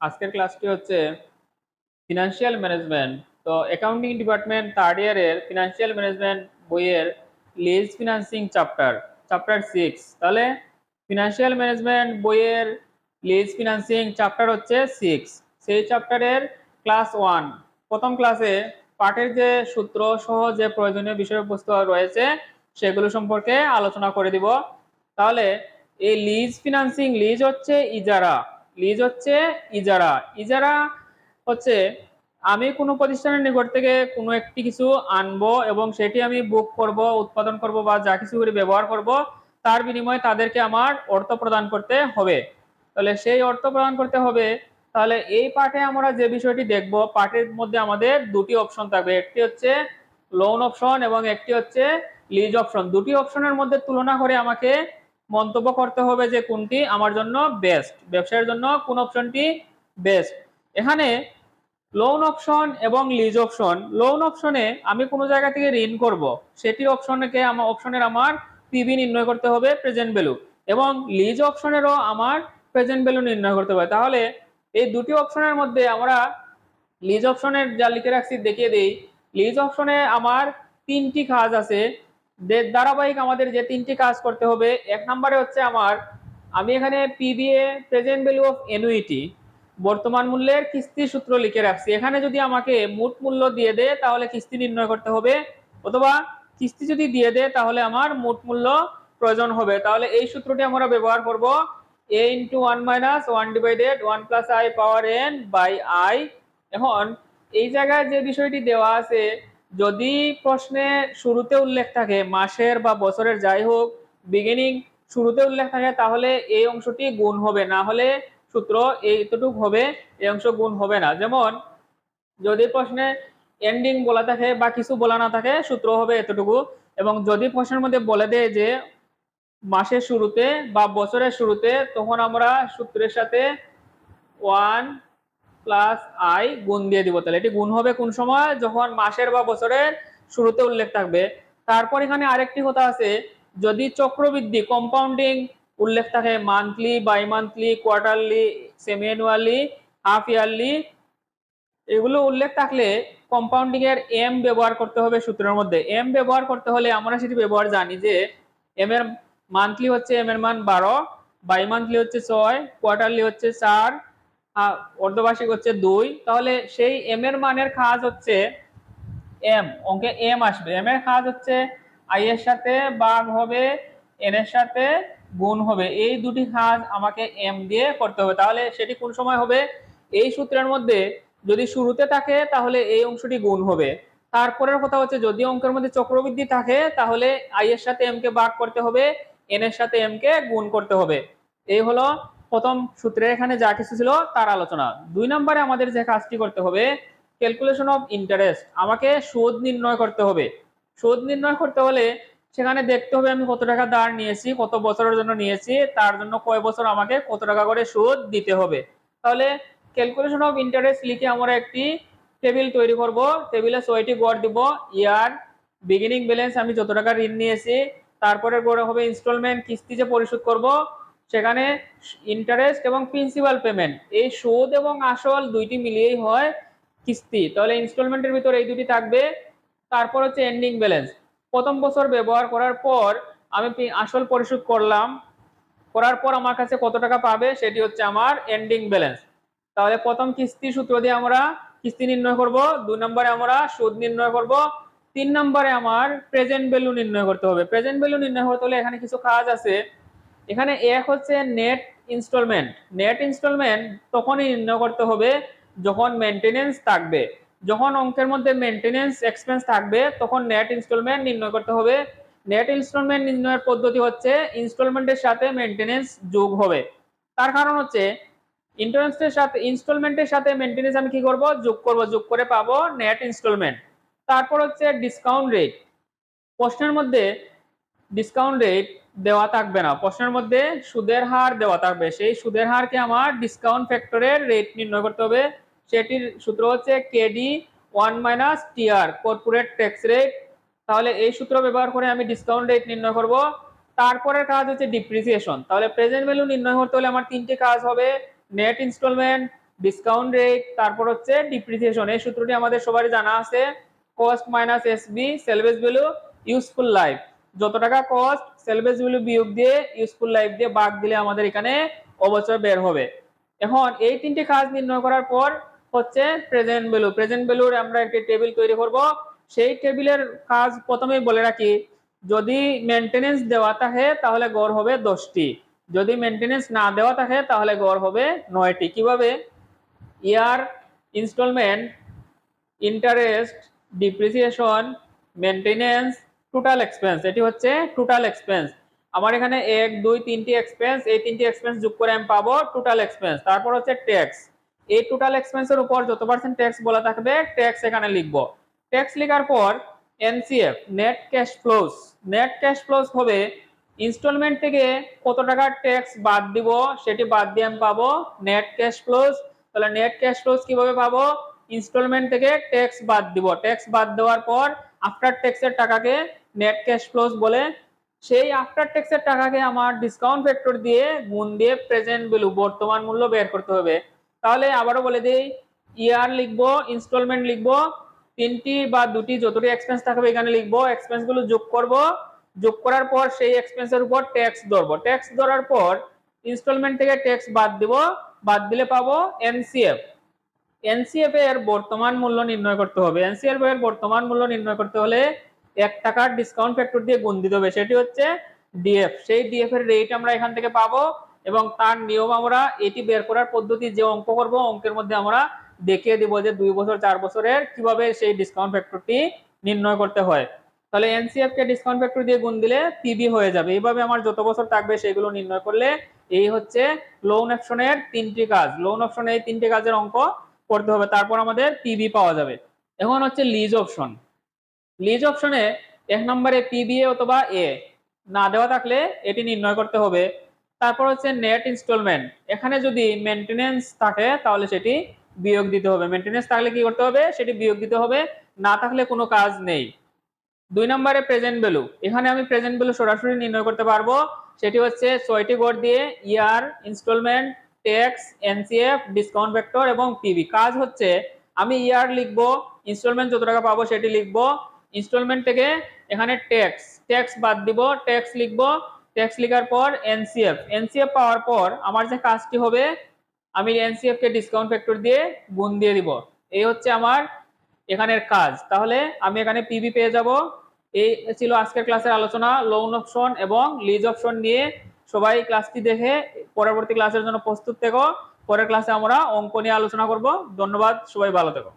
আজকের ক্লাসটি হচ্ছে ফিনান্সিয়াল ম্যানেজমেন্ট। তো অ্যাকাউন্টিং ডিপার্টমেন্ট থার্ড ইয়ারের ফিনান্সিয়াল ম্যানেজমেন্ট বইয়ের লিজ ফিনান্সিং চ্যাপ্টার 6। তাহলে ফিনান্সিয়াল ম্যানেজমেন্ট বইয়ের লিজ ফিনান্সিং চ্যাপ্টার হচ্ছে 6। সেই চ্যাপ্টারের ক্লাস 1 প্রথম ক্লাসে পাঠের যে সূত্র সহ যে প্রয়োজনীয় বিষয়বস্তু রয়েছে সেগুলো সম্পর্কে আলোচনা করে দিব। তাহলে এই লিজ ফিনান্সিং, লিজ হচ্ছে ইজারা, লিজ হচ্ছে ইজারা। ইজারা হচ্ছে আমি কোনো প্রতিষ্ঠানের নিকট থেকে কোনো একটি কিছু আনবো এবং সেটি আমি বুক করব, উৎপাদন করব বা যা কিছু করে ব্যবহার করব, তার বিনিময়ে তাদেরকে আমার অর্থ প্রদান করতে হবে। তাহলে সেই অর্থ প্রদান করতে হবে। তাহলে এই পাঠে আমরা যে বিষয়টি দেখব, পাঠের মধ্যে আমাদের দুটি অপশন থাকবে, একটি হচ্ছে লোন অপশন এবং একটি হচ্ছে লিজ অপশন। দুটি অপশনের মধ্যে তুলনা করে আমাকে মন্তব্য করতে হবে যে কোনটি আমার জন্য বেস্ট, ব্যবসায়ের জন্য কোন অপশনটি বেস্ট। এখানে লোন অপশন এবং লিজ অপশন, লোন অপশনে আমি কোনো জায়গা থেকে ঋণ করব, সেটির অপশনের আমার পিবি নির্ণয় করতে হবে, প্রেজেন্ট ভ্যালু, এবং লিজ অপশনেরও আমার প্রেজেন্ট ভ্যালু নির্ণয় করতে হবে। তাহলে এই দুটি অপশনের মধ্যে আমরা লিজ অপশনের যা লিখে রাখছি দেখিয়ে দিই। লিজ অপশনে আমার তিনটি কাজ আছে, ধারাবাহিক আমাদের যে তিনটি কাজ করতে হবে। এক নম্বরে হচ্ছে আমি এখানে PBA, present value of annuity, বর্তমান মূল্যের কিস্তি সূত্র লিখে রাখছি। এখানে যদি আমাকে মোট মূল্য দিয়ে দেয় তাহলে কিস্তি নির্ণয় করতে হবে, অথবা কিস্তি যদি দিয়ে দেয় তাহলে আমার মোট মূল্য প্রয়োজন হবে। তাহলে এই সূত্রটি আমরা ব্যবহার করব, a into 1 minus 1 divided 1 plus i power n by i. এখন এই জায়গায় যে বিষয়টি দেওয়া আছে, যদি প্রশ্নে শুরুতে উল্লেখ থাকে মাসের বা বছরের, যাই হোক, বিগিনিং শুরুতে উল্লেখ থাকে, তাহলে এই অংশটি গুণ হবে, না হলে সূত্র এইটুকু হবে, এই অংশ গুণ হবে না। যেমন যদি প্রশ্নে এন্ডিং বলা থাকে বা কিছু বলা না থাকে, সূত্র হবে এতটুকু। এবং যদি প্রশ্নের মধ্যে বলে দেয় যে মাসের শুরুতে বা বছরের শুরুতে, তখন আমরা সূত্রের সাথে 1 প্লাস আই গুণ দিয়ে দিব। তাহলে এটি গুণ হবে কোন সময়? যখন মাসের বা বছরের শুরুতে উল্লেখ থাকবে। তারপর এখানে আরেকটি কথা আছে, যদি চক্রবৃদ্ধি, কম্পাউন্ডিং উল্লেখ থাকে, monthly, bi monthly, quarterly, semi annually, half yearly, এগুলো উল্লেখ থাকলে কম্পাউন্ডিং এর এম ব্যবহার করতে হবে সূত্রের মধ্যে। এম ব্যবহার করতে হলে আমরা সেটি ব্যবহার জানি যে এম এর মান্থলি হচ্ছে এম এর মান 12, বাই মান্থলি হচ্ছে 6, কোয়ার্টারলি হচ্ছে 4, অর্ধবার্ষিক হচ্ছে 2। তাহলে সেই এম এর মানের কাজ হচ্ছে এম, অঙ্কে এম আসবে। এম এর কাজ হচ্ছে আই এর সাথে ভাগ হবে, এন এর সাথে গুণ হবে। এই দুটি কাজ আমাকে এম দিয়ে করতে হবে। তাহলে সেটি কোন সময় হবে? এই সূত্রের মধ্যে যদি শুরুতে থাকে তাহলে এই অংশটি গুণ হবে। তারপরের কথা হচ্ছে যদি অঙ্কের মধ্যে চক্রবৃদ্ধি থাকে তাহলে আই এর সাথে এম কে ভাগ করতে হবে, এন এর সাথে এম কে গুণ করতে হবে। এই হলো প্রথম সূত্রে এখানে যা কিছু ছিল তার আলোচনা। 2 নম্বরে আমাদের যে কাজটি করতে হবে, ক্যালকুলেশন অফ ইন্টারেস্ট, আমাকে সুদ নির্ণয় করতে হবে। সুদ নির্ণয় করতে হলে সেখানে দেখতে হবে আমি কত টাকা ধার নিয়েছি, কত বছরের জন্য নিয়েছি, তার জন্য কয় বছর আমাকে কত টাকা করে সুদ দিতে হবে। তাহলে ক্যালকুলেশন অফ ইন্টারেস্ট লিখে আমরা একটি টেবিল তৈরি করব। টেবিলে 6টি গড় দিব, ইয়ার, বিগিনিং ব্যালেন্স, আমি যত টাকা ঋণ নিয়েছি, তারপরে গড় হবে ইনস্টলমেন্ট, কিস্তি যে পরিশোধ করব, সেখানে ইন্টারেস্ট এবং প্রিন্সিপাল পেমেন্ট, এই সুদ এবং আসল দুইটি মিলিয়েই হয় কিস্তি। তাহলে ইনস্টলমেন্টের ভিতর এই দুটি থাকবে। তারপর হচ্ছে এন্ডিং ব্যালেন্স, প্রথম বছর ব্যবহার করার পর আমি আসল পরিশোধ করলাম, করার পর আমার কাছে কত টাকা পাবে সেটি হচ্ছে আমার এন্ডিং ব্যালেন্স। তাহলে প্রথম কিস্তি সূত্র দিয়ে আমরা কিস্তি নির্ণয় করব, 2 নম্বরে আমরা সুদ নির্ণয় করব, 3 নম্বরে আমার প্রেজেন্ট ভ্যালু নির্ণয় করতে হবে। প্রেজেন্ট ভ্যালু নির্ণয় করতে হলে এখানে কিছু কাজ আছে। এখানে এক হচ্ছে নেট ইনস্টলমেন্ট। নেট ইনস্টলমেন্ট তখনই নির্ণয় করতে হবে যখন মেইনটেনেন্স থাকবে। যখন অঙ্কের মধ্যে মেইনটেনেন্স এক্সপেন্স থাকবে তখন নেট ইনস্টলমেন্ট নির্ণয় করতে হবে। নেট ইনস্টলমেন্ট নির্ণয়ের পদ্ধতি হচ্ছে ইনস্টলমেন্টের সাথে মেইনটেনেন্স যোগ হবে। তার কারণ হচ্ছে ইনস্টলমেন্টের সাথে মেইনটেনেন্স আমি কি করব? যোগ করব, যোগ করে পাবো নেট ইনস্টলমেন্ট। তারপর হচ্ছে ডিসকাউন্ট রেট। প্রশ্নের মধ্যে ডিসকাউন্ট রেট দেওয়া থাকবে না, প্রশ্নের মধ্যে সুদের হার দেওয়া থাকবে। সেই সুদের হারকে আমার ডিসকাউন্ট ফ্যাক্টরের রেট নির্ণয় করতে হবে। সেটির সূত্র হচ্ছে KD 1 minus TR, corporate tax rate. তাহলে এই সূত্র ব্যবহার করে আমি ডিসকাউন্ট রেট নির্ণয় করব। তারপরের কাজ হচ্ছে ডিপ্রিসিয়েশন। তাহলে প্রেজেন্ট ভ্যালু নির্ণয় করতে হলে আমার তিনটি কাজ হবে, নেট ইনস্টলমেন্ট, ডিসকাউন্ট রেট, তারপর হচ্ছে ডিপ্রিসিয়েশন। এই সূত্রটি আমাদের সবারই জানা আছে, cost minus SB সেলভেজ value useful life. যত টাকা কস্ট সেলভেজ ভ্যালু বিয়োগ দিয়ে ইউজফুল লাইফ দিয়ে ভাগ দিলে আমাদের এখানে অবচয় বের হবে। এখন এই তিনটি কাজ নির্ণয় করার পর হচ্ছে প্রেজেন্ট ভ্যালু। প্রেজেন্ট ভ্যালুর আমরা একটি টেবিল তৈরি করব। সেই টেবিলের কাজ প্রথমেই বলে রাখি, যদি মেইনটেনেন্স দেওয়া থাকে তাহলে গড় হবে 10টি, যদি মেইনটেনেন্স না দেওয়া থাকে তাহলে গড় হবে 9টি। কিভাবে? Year, instalment, interest, depreciation, maintenance, total expense. এটি হচ্ছে টোটাল এক্সপেন্স। আমার এখানে 1 2 3টি এক্সপেন্স, এই 3টি এক্সপেন্স যোগ করে আমি পাবো টোটাল এক্সপেন্স। তারপর হচ্ছে ট্যাক্স। এই টোটাল এক্সপেন্সের উপর যত পার্সেন্ট ট্যাক্স বলা থাকবে ট্যাক্স এখানে লিখবো। ট্যাক্স লেখার পর NCF, net cash flows. Net cash flows হবে ইনস্টলমেন্ট থেকে কত টাকা ট্যাক্স বাদ দিব সেটি বাদ দিয়ে আমি পাবো নেট ক্যাশ ফ্লোস। তাহলে নেট ক্যাশ ফ্লোস কিভাবে পাবো? ইনস্টলমেন্ট থেকে ট্যাক্স বাদ দিব, ট্যাক্স বাদ দেওয়ার পর আফটার ট্যাক্সের টাকাকে নেট ক্যাশ ফ্লোস বলে। সেই আফটার ট্যাক্সের টাকাকে আমার ডিসকাউন্ট ফ্যাক্টর দিয়ে গুণ দিয়ে প্রেজেন্ট ভ্যালু বর্তমান মূল্য বের করতে হবে। তাহলে আবারও বলে দেই, ইয়ার লিখবো, ইনস্টলমেন্ট লিখবো, 3টি বা 2টি যতটি এক্সপেন্স থাকবে এখানে লিখবো, এক্সপেন্স গুলো যোগ করব, যোগ করার পর সেই এক্সপেন্সের উপর ট্যাক্স ধরবো, ট্যাক্স ধরার পর ইনস্টলমেন্ট থেকে ট্যাক্স বাদ দিব, বাদ দিলে পাবো এনসিএফ। এনসিএফ এর বর্তমান মূল্য নির্ণয় করতে হবে। এনসিএফ এর বর্তমান মূল্য নির্ণয় করতে হলে 1 টাকার ডিসকাউন্ট ফ্যাক্টর দিয়ে গুণ দিতে হবে, সেটি হচ্ছে ডিএফ। সেই ডিএফ এর রেট আমরা এখান থেকে পাবো এবং তার নিয়ম আমরা এটি বের করার পদ্ধতি যে অঙ্ক করব অঙ্কের মধ্যে আমরা দেখিয়ে দিব যে 2 বছর 4 বছরের কিভাবে সেই ডিসকাউন্ট ফ্যাক্টরটি নির্ণয় করতে হয়। তাহলে এনসিএফ কে ডিসকাউন্ট ফ্যাক্টর দিয়ে গুণ দিলে পিবি হয়ে যাবে। এইভাবে আমার যত বছর থাকবে সেগুলো নির্ণয় করলে এই হচ্ছে লোন অপশনের 3টি কাজ। লোন অপশনে এই 3টি কাজের অঙ্ক করতে হবে, তারপর আমাদের পিবি পাওয়া যাবে। এখন হচ্ছে লিজ অপশন। লিজ অপশনে 1 নম্বরে পিবি অথবা এ না দেওয়া থাকলে এটি নির্ণয় করতে হবে। তারপর হচ্ছে নেট ইনস্টলমেন্ট। এখানে যদি মেইনটেনেন্স থাকে তাহলে সেটি বিয়োগ দিতে হবে, মেইনটেনেন্স থাকলে কি করতে হবে? সেটি বিয়োগ দিতে হবে, না থাকলে কোনো কাজ নেই। 2 নম্বরে প্রেজেন্ট ভ্যালু। এখানে আমি প্রেজেন্ট ভ্যালু সরাসরি নির্ণয় করতে পারবো, সেটি হচ্ছে 6টি গড় দিয়ে year, instalment, tax, NCF, discount factor এবং পিবি। কাজ হচ্ছে আমি ইয়ার লিখবো, ইনস্টলমেন্ট যত টাকা পাবো সেটি লিখবো, ইনস্টলমেন্ট থেকে এখানে ট্যাক্স বাদ দিব, ট্যাক্স লিখবো, ট্যাক্স লেখার পর এনসিএফ, এনসিএফ পাওয়ার পর আমার যে কাজটি হবে আমি এনসিএফ কে ডিসকাউন্ট ফ্যাক্টর দিয়ে গুণ দিয়ে দিব। এই হচ্ছে আমার এখানের কাজ। তাহলে আমি এখানে পিবি পেয়ে যাব। এই ছিল আজকের ক্লাসের আলোচনা লোন অপশন এবং লিজ অপশন নিয়ে। সবাই ক্লাসটি দেখে পরবর্তী ক্লাসের জন্য প্রস্তুত থেকো। পরের ক্লাসে আমরা অঙ্ক নিয়ে আলোচনা করব। ধন্যবাদ, সবাই ভালো থেকো।